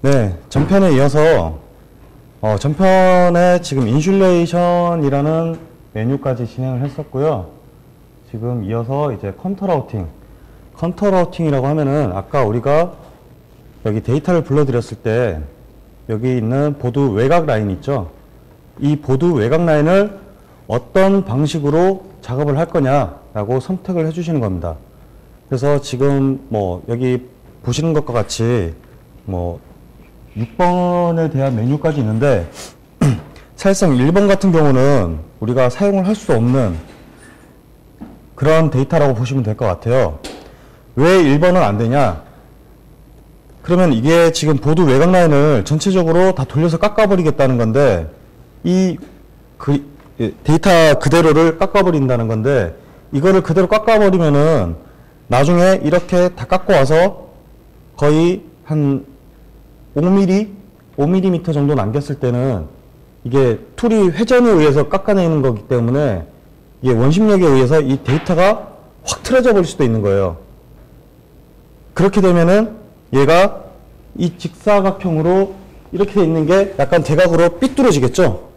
네, 전편에 이어서 전편에 지금 인슐레이션이라는 메뉴까지 진행을 했었고요. 지금 이어서 이제 컨터 라우팅이라고 하면은 아까 우리가 여기 데이터를 불러드렸을 때 여기 있는 보드 외곽 라인 있죠. 이 보드 외곽 라인을 어떤 방식으로 작업을 할 거냐라고 선택을 해주시는 겁니다. 그래서 지금 뭐 여기 보시는 것과 같이 뭐 6번에 대한 메뉴까지 있는데 사실상 1번 같은 경우는 우리가 사용을 할 수 없는 그런 데이터라고 보시면 될 것 같아요. 왜 1번은 안 되냐? 그러면 이게 지금 보드 외곽 라인을 전체적으로 다 돌려서 깎아버리겠다는 건데 데이터 그대로를 깎아버린다는 건데 이거를 그대로 깎아버리면은 나중에 이렇게 다 깎고 와서 거의 한 5mm 정도 남겼을 때는 이게 툴이 회전에 의해서 깎아내는 거기 때문에 이게 원심력에 의해서 이 데이터가 확 틀어져 버릴 수도 있는 거예요. 그렇게 되면은 얘가 이 직사각형으로 이렇게 돼 있는 게 약간 대각으로 삐뚤어지겠죠?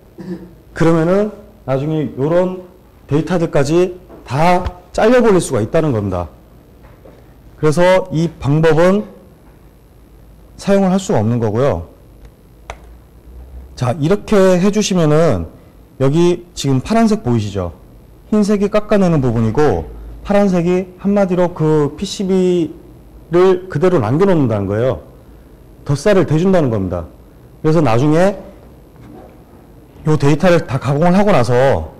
그러면은 나중에 이런 데이터들까지 다 잘려버릴 수가 있다는 겁니다. 그래서 이 방법은 사용을 할 수가 없는 거고요. 자, 이렇게 해주시면은 여기 지금 파란색 보이시죠? 흰색이 깎아내는 부분이고 파란색이 한마디로 그 PCB를 그대로 남겨놓는다는 거예요. 덧살을 대준다는 겁니다. 그래서 나중에 이 데이터를 다 가공을 하고 나서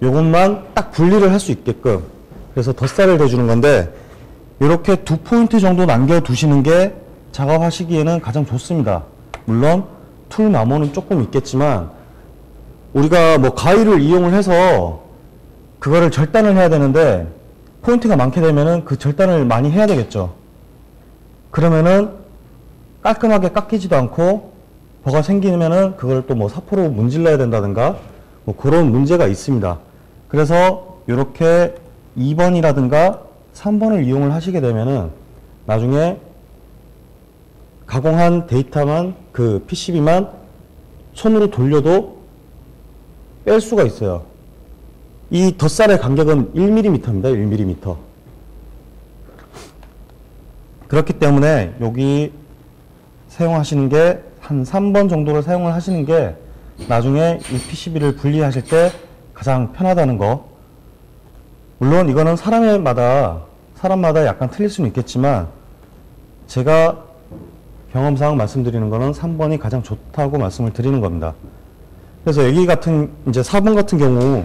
이것만 딱 분리를 할 수 있게끔 그래서 덧살을 대주는 건데 이렇게 2포인트 정도 남겨두시는 게 작업하시기에는 가장 좋습니다. 물론 툴 마모는 조금 있겠지만 우리가 뭐 가위를 이용을 해서 그거를 절단을 해야 되는데 포인트가 많게 되면은 그 절단을 많이 해야 되겠죠. 그러면은 깔끔하게 깎이지도 않고 버가 생기면은 그걸 또 뭐 사포로 문질러야 된다든가 뭐 그런 문제가 있습니다. 그래서 이렇게 2번이라든가 3번을 이용을 하시게 되면은 나중에 가공한 데이터만 그 PCB만 손으로 돌려도 뺄 수가 있어요. 이 덧살의 간격은 1mm입니다. 1mm. 그렇기 때문에 여기 사용하시는 게 한 3번 정도를 사용을 하시는 게 나중에 이 PCB를 분리하실 때 가장 편하다는 거. 물론 이거는 사람마다 약간 틀릴 수는 있겠지만 제가 경험상 말씀드리는 거는 3번이 가장 좋다고 말씀을 드리는 겁니다. 그래서 여기 같은 이제 4번 같은 경우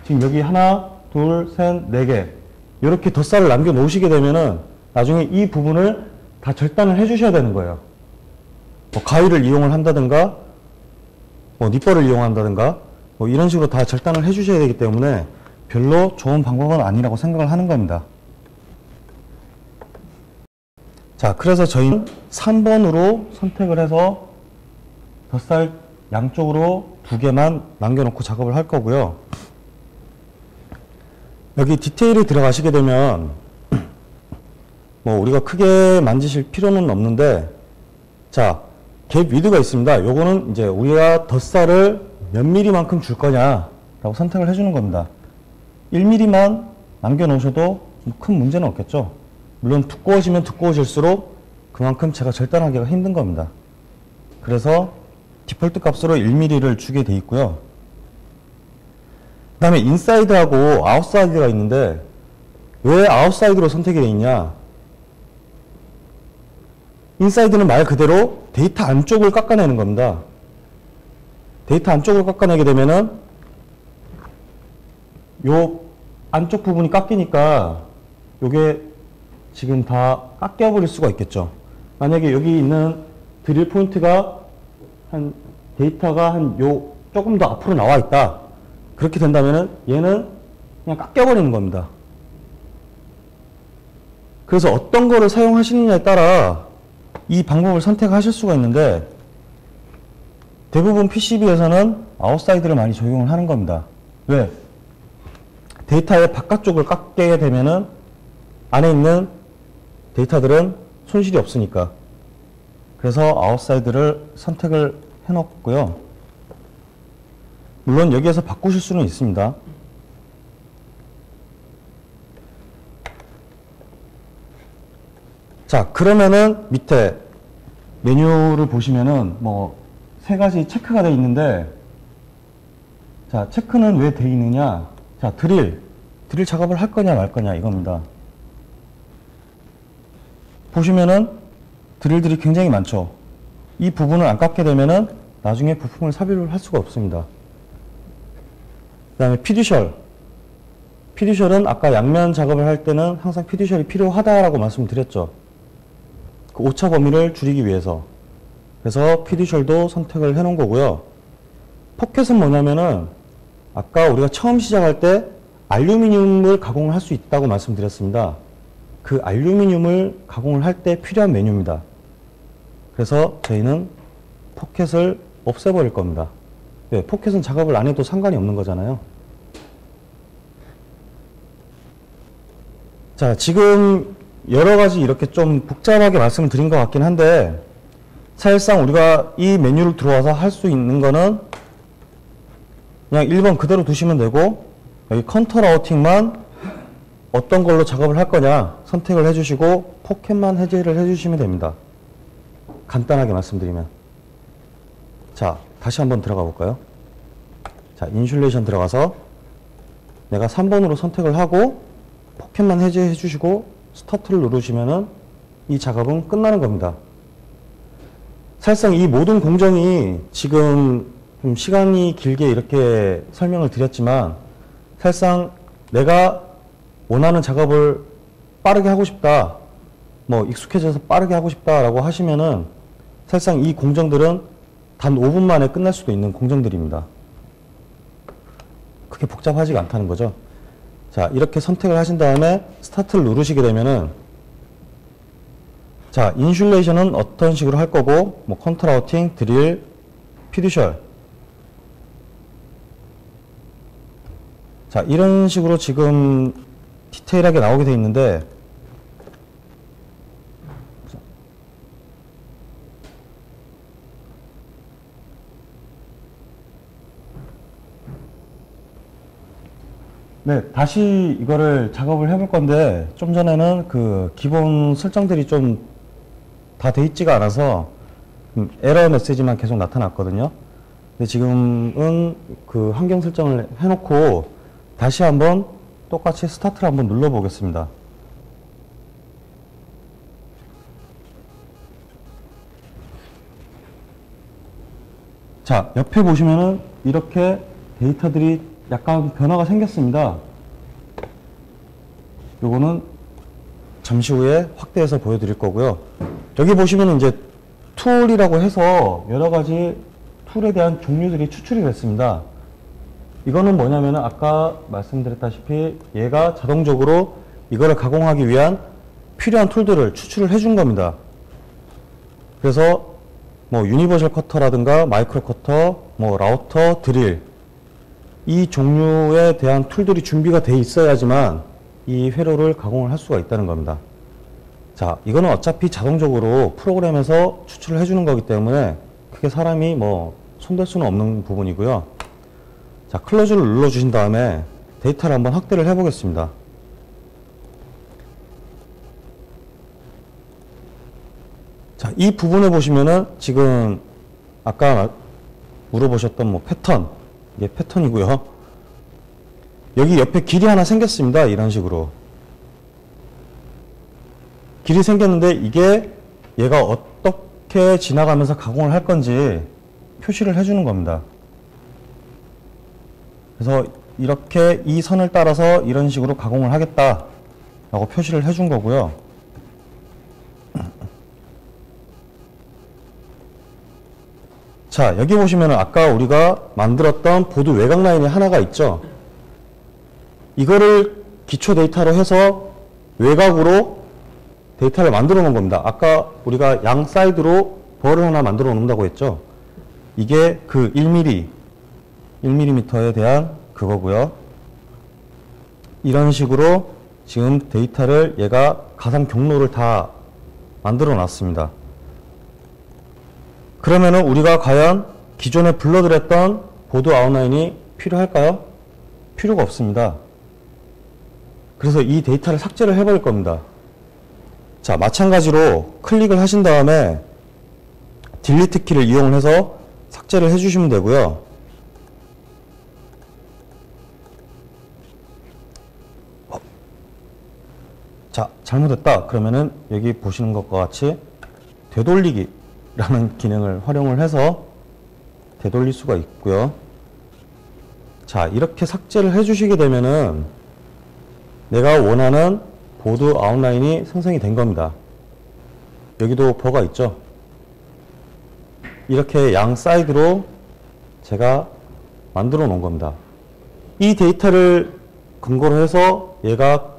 지금 여기 하나, 둘, 셋, 네 개 이렇게 덧살을 남겨 놓으시게 되면은 나중에 이 부분을 다 절단을 해 주셔야 되는 거예요. 뭐 가위를 이용을 한다든가 뭐 니퍼를 이용한다든가 뭐 이런 식으로 다 절단을 해 주셔야 되기 때문에 별로 좋은 방법은 아니라고 생각을 하는 겁니다. 자, 그래서 저희는 3번으로 선택을 해서 덧살 양쪽으로 2개만 남겨놓고 작업을 할 거고요. 여기 디테일이 들어가시게 되면 뭐 우리가 크게 만지실 필요는 없는데 자, 갭 위드가 있습니다. 요거는 이제 우리가 덧살을 몇 mm만큼 줄 거냐라고 선택을 해주는 겁니다. 1mm만 남겨놓으셔도 큰 문제는 없겠죠. 물론 두꺼워지면 두꺼워질수록 그만큼 제가 절단하기가 힘든 겁니다. 그래서 디폴트 값으로 1mm를 주게 돼 있고요. 그 다음에 인사이드하고 아웃사이드가 있는데 왜 아웃사이드로 선택이 되어 있냐? 인사이드는 말 그대로 데이터 안쪽을 깎아내는 겁니다. 데이터 안쪽을 깎아내게 되면은 요 안쪽 부분이 깎이니까 요게 지금 다 깎여버릴 수가 있겠죠. 만약에 여기 있는 드릴 포인트가 한 데이터가 한 요 조금 더 앞으로 나와 있다. 그렇게 된다면은 얘는 그냥 깎여버리는 겁니다. 그래서 어떤 거를 사용하시느냐에 따라 이 방법을 선택하실 수가 있는데 대부분 PCB에서는 아웃사이드를 많이 적용을 하는 겁니다. 왜? 데이터의 바깥쪽을 깎게 되면은 안에 있는 데이터들은 손실이 없으니까. 그래서 아웃사이드를 선택을 해놓고요. 물론 여기에서 바꾸실 수는 있습니다. 자, 그러면은 밑에 메뉴를 보시면은 뭐 세 가지 체크가 되어 있는데, 자, 체크는 왜 되어 있느냐? 자, 드릴 작업을 할 거냐 말 거냐 이겁니다. 보시면은 드릴들이 굉장히 많죠. 이 부분을 안 깎게 되면은 나중에 부품을 삽입을 할 수가 없습니다. 그 다음에 피듀셜은 아까 양면 작업을 할 때는 항상 피듀셜이 필요하다라고 말씀드렸죠. 그 오차 범위를 줄이기 위해서. 그래서 피듀셜도 선택을 해 놓은 거고요. 포켓은 뭐냐면은 아까 우리가 처음 시작할 때 알루미늄을 가공을 할 수 있다고 말씀드렸습니다. 그 알루미늄을 가공을 할 때 필요한 메뉴입니다. 그래서 저희는 포켓을 없애버릴 겁니다. 네, 포켓은 작업을 안 해도 상관이 없는 거잖아요. 자, 지금 여러 가지 이렇게 좀 복잡하게 말씀을 드린 것 같긴 한데, 사실상 우리가 이 메뉴를 들어와서 할 수 있는 거는 그냥 1번 그대로 두시면 되고, 여기 컨터 라우팅만 어떤 걸로 작업을 할 거냐 선택을 해주시고 포켓만 해제를 해주시면 됩니다. 간단하게 말씀드리면. 자, 다시 한번 들어가 볼까요? 자, 인슐레이션 들어가서 내가 3번으로 선택을 하고 포켓만 해제해 주시고 스타트를 누르시면은 이 작업은 끝나는 겁니다. 사실상 이 모든 공정이 지금 좀 시간이 길게 이렇게 설명을 드렸지만, 사실상 내가 원하는 작업을 빠르게 하고 싶다, 뭐 익숙해져서 빠르게 하고 싶다라고 하시면은 사실상 이 공정들은 단 5분 만에 끝날 수도 있는 공정들입니다. 그렇게 복잡하지가 않다는 거죠. 자, 이렇게 선택을 하신 다음에 스타트를 누르시게 되면은, 자, 인슐레이션은 어떤 식으로 할 거고, 뭐 컨터 라우팅, 드릴, 피듀셜. 자, 이런 식으로 지금 디테일하게 나오게 돼 있는데, 네, 다시 이거를 작업을 해볼 건데, 좀 전에는 그 기본 설정들이 좀 다 돼 있지가 않아서 에러 메시지만 계속 나타났거든요. 근데 지금은 그 환경 설정을 해놓고 다시 한번 똑같이 스타트를 한번 눌러 보겠습니다. 자, 옆에 보시면은 이렇게 데이터들이 약간 변화가 생겼습니다. 요거는 잠시 후에 확대해서 보여드릴 거고요. 여기 보시면 이제 툴이라고 해서 여러 가지 툴에 대한 종류들이 추출이 됐습니다. 이거는 뭐냐면은 아까 말씀드렸다시피 얘가 자동적으로 이거를 가공하기 위한 필요한 툴들을 추출을 해준 겁니다. 그래서 뭐 유니버셜 커터라든가 마이크로 커터, 뭐 라우터, 드릴, 이 종류에 대한 툴들이 준비가 돼 있어야지만 이 회로를 가공을 할 수가 있다는 겁니다. 자, 이거는 어차피 자동적으로 프로그램에서 추출을 해주는 거기 때문에 크게 사람이 뭐 손댈 수는 없는 부분이고요. 자, 클로즈를 눌러주신 다음에 데이터를 한번 확대를 해보겠습니다. 자, 이 부분에 보시면은 지금 아까 물어보셨던 뭐 패턴, 이게 패턴이고요. 여기 옆에 길이 하나 생겼습니다. 이런 식으로. 길이 생겼는데 이게 얘가 어떻게 지나가면서 가공을 할 건지 표시를 해주는 겁니다. 그래서 이렇게 이 선을 따라서 이런 식으로 가공을 하겠다라고 표시를 해준 거고요. 자, 여기 보시면 아까 우리가 만들었던 보드 외곽 라인이 하나가 있죠. 이거를 기초 데이터로 해서 외곽으로 데이터를 만들어 놓은 겁니다. 아까 우리가 양 사이드로 벌을 하나 만들어 놓는다고 했죠. 이게 그 1mm에 대한 그거고요. 이런 식으로 지금 데이터를 얘가 가상 경로를 다 만들어 놨습니다. 그러면은 우리가 과연 기존에 불러드렸던 보드 아웃라인이 필요할까요? 필요가 없습니다. 그래서 이 데이터를 삭제를 해버릴 겁니다. 자, 마찬가지로 클릭을 하신 다음에 딜리트 키를 이용해서 삭제를 해주시면 되고요. 자, 잘못했다. 그러면은 여기 보시는 것과 같이 되돌리기라는 기능을 활용을 해서 되돌릴 수가 있고요. 자, 이렇게 삭제를 해주시게 되면은 내가 원하는 보드 아웃라인이 생성이 된 겁니다. 여기도 버가 있죠. 이렇게 양 사이드로 제가 만들어 놓은 겁니다. 이 데이터를 근거로 해서 얘가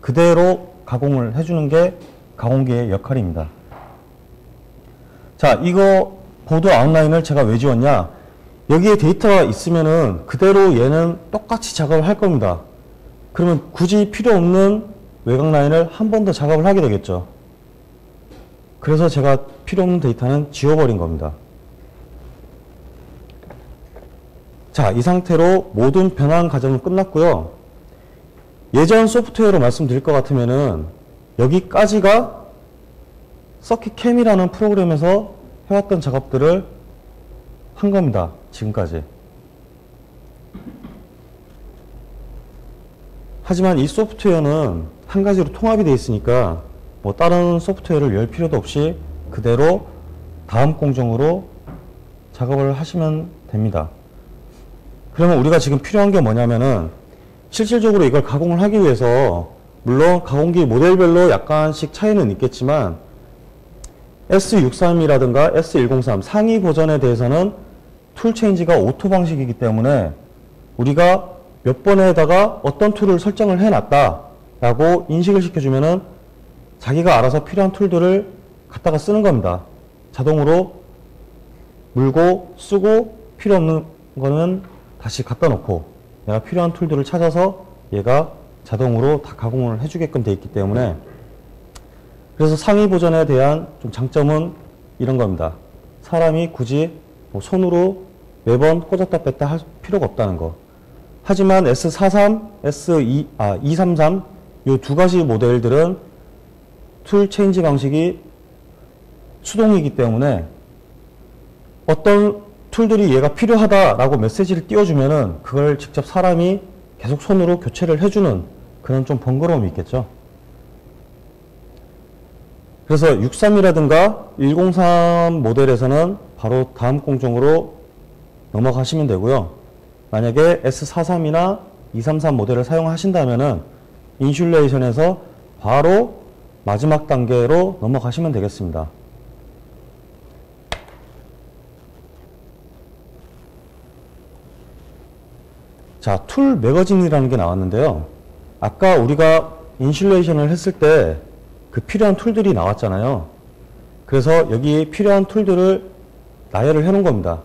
그대로 가공을 해주는 게 가공기의 역할입니다. 자, 이거 보드 아웃라인을 제가 왜 지웠냐? 여기에 데이터가 있으면은 그대로 얘는 똑같이 작업을 할 겁니다. 그러면 굳이 필요 없는 외곽 라인을 한 번 더 작업을 하게 되겠죠. 그래서 제가 필요 없는 데이터는 지워버린 겁니다. 자, 이 상태로 모든 변환 과정은 끝났고요. 예전 소프트웨어로 말씀드릴 것 같으면은 여기까지가 서킷캠이라는 프로그램에서 해왔던 작업들을 한 겁니다. 지금까지. 하지만 이 소프트웨어는 한 가지로 통합이 되어 있으니까 뭐 다른 소프트웨어를 열 필요도 없이 그대로 다음 공정으로 작업을 하시면 됩니다. 그러면 우리가 지금 필요한 게 뭐냐면은 실질적으로 이걸 가공을 하기 위해서 물론 가공기 모델별로 약간씩 차이는 있겠지만 S63이라든가 S103 상위 버전에 대해서는 툴 체인지가 오토 방식이기 때문에 우리가 몇 번에다가 어떤 툴을 설정을 해놨다 라고 인식을 시켜주면은 자기가 알아서 필요한 툴들을 갖다가 쓰는 겁니다. 자동으로 물고 쓰고 필요 없는 거는 다시 갖다 놓고 내가 필요한 툴들을 찾아서 얘가 자동으로 다 가공을 해주게끔 돼 있기 때문에 그래서 상위 버전에 대한 좀 장점은 이런 겁니다. 사람이 굳이 뭐 손으로 매번 꽂았다 뺐다 할 필요가 없다는 거. 하지만 S43, 233 이 두 가지 모델들은 툴 체인지 방식이 수동이기 때문에 어떤 툴들이 얘가 필요하다라고 메시지를 띄워주면은 그걸 직접 사람이 계속 손으로 교체를 해주는 그런 좀 번거로움이 있겠죠. 그래서 63이라든가 103 모델에서는 바로 다음 공정으로 넘어가시면 되고요. 만약에 S43이나 233 모델을 사용하신다면은 인슐레이션에서 바로 마지막 단계로 넘어가시면 되겠습니다. 자, 툴 매거진이라는 게 나왔는데요. 아까 우리가 인슐레이션을 했을 때 그 필요한 툴들이 나왔잖아요. 그래서 여기 필요한 툴들을 나열을 해 놓은 겁니다.